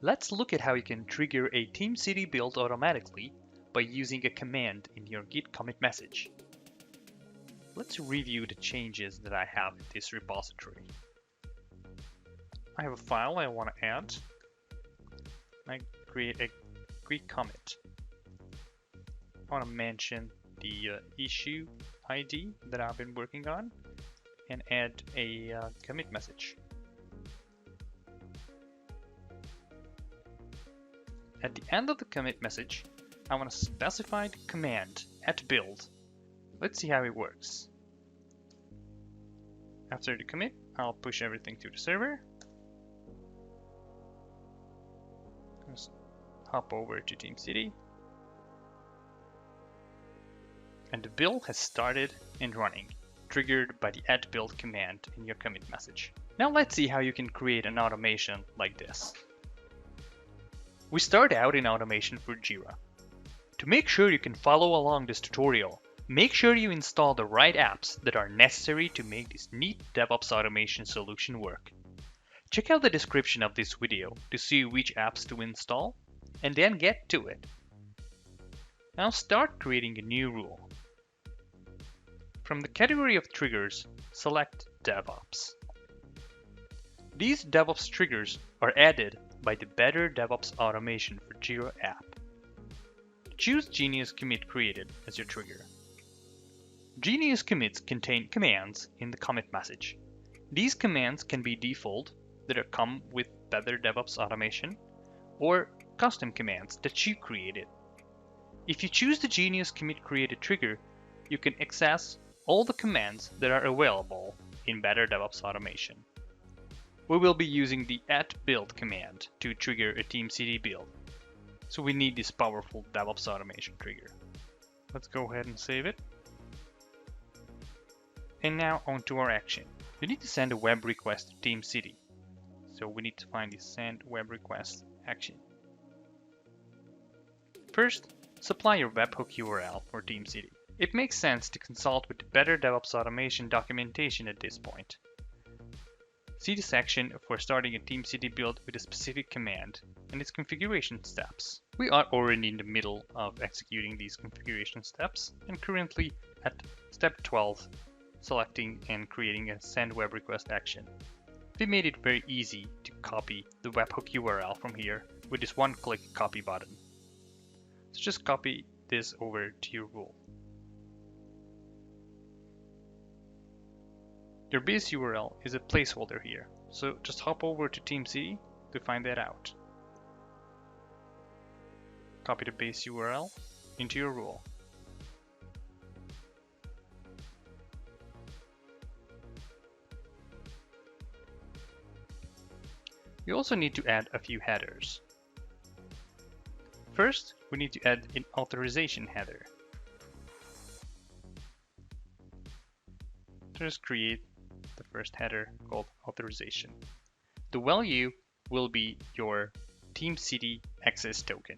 Let's look at how you can trigger a TeamCity build automatically by using a command in your Git commit message. Let's review the changes that I have in this repository. I have a file I want to add. I create a quick commit. I want to mention the issue ID that I've been working on and add a commit message. At the end of the commit message, I want to specify the command @build. Let's see how it works. After the commit, I'll push everything to the server. Just hop over to TeamCity. And the build has started and running, triggered by the @build command in your commit message. Now let's see how you can create an automation like this. We start out in automation for Jira. To make sure you can follow along this tutorial, make sure you install the right apps that are necessary to make this neat DevOps automation solution work. Check out the description of this video to see which apps to install, and then get to it. Now start creating a new rule. From the category of triggers, select DevOps. These DevOps triggers are added by the Better DevOps Automation for Jira app. Choose Genius Commit Created as your trigger. Genius commits contain commands in the commit message. These commands can be default that come with Better DevOps Automation or custom commands that you created. If you choose the Genius Commit Created trigger, you can access all the commands that are available in Better DevOps Automation. We will be using the @build command to trigger a TeamCity build, so we need this powerful DevOps automation trigger. Let's go ahead and save it. And now on to our action. You need to send a web request to TeamCity, so we need to find the send web request action. First, supply your webhook URL for TeamCity. It makes sense to consult with the Better DevOps Automation documentation at this point. See the section for starting a TeamCity build with a specific command and its configuration steps. We are already in the middle of executing these configuration steps and currently at step 12, selecting and creating a send web request action. We made it very easy to copy the webhook URL from here with this one-click copy button. So just copy this over to your rule. Your base URL is a placeholder here, so just hop over to TeamCity to find that out. Copy the base URL into your rule. You also need to add a few headers. First, we need to add an authorization header. Just create the first header called authorization. The value will be your TeamCity access token.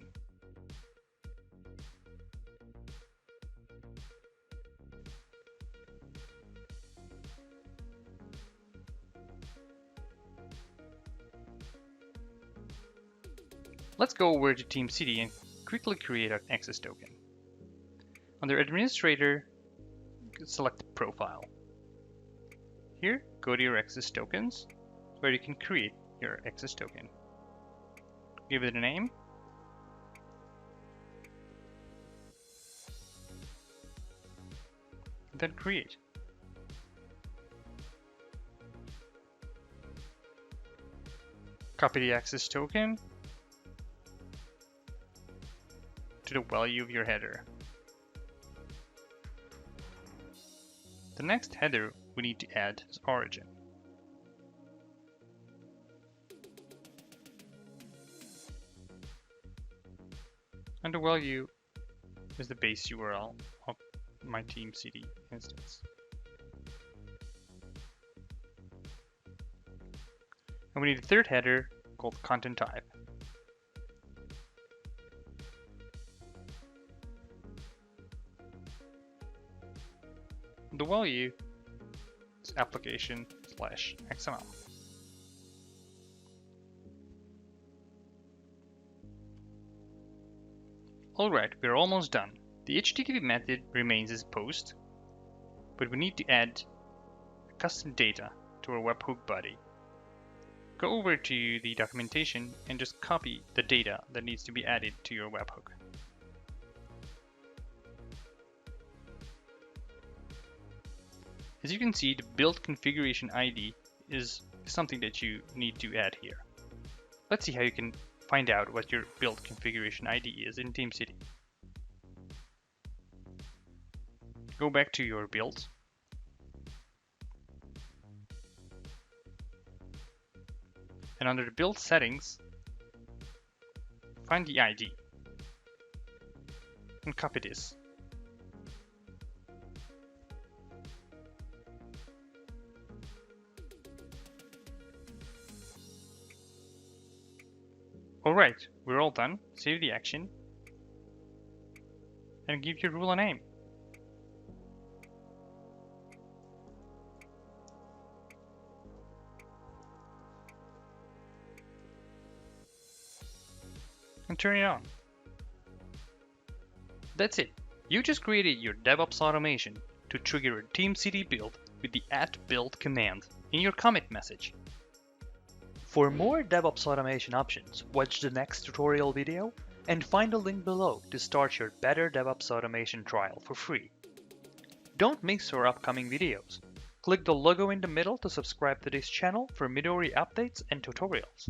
Let's go over to TeamCity and quickly create an access token. Under Administrator, select Profile. Here, go to your access tokens, where you can create your access token. Give it a name. Then create. Copy the access token to the value of your header. The next header we need to add is origin. And the value is the base URL of my TeamCity instance. And we need a third header called content type. The value is application/XML. Alright, we're almost done. The HTTP method remains as post, but we need to add custom data to our webhook body. Go over to the documentation and just copy the data that needs to be added to your webhook. As you can see, the build configuration ID is something that you need to add here. Let's see how you can find out what your build configuration ID is in TeamCity. Go back to your build. And under the build settings, find the ID and copy this. Alright, we're all done. Save the action and give your rule a name. And turn it on. That's it. You just created your DevOps automation to trigger a TeamCity build with the @build command in your commit message. For more DevOps automation options, watch the next tutorial video and find a link below to start your Better DevOps Automation trial for free. Don't miss our upcoming videos. Click the logo in the middle to subscribe to this channel for Midori updates and tutorials.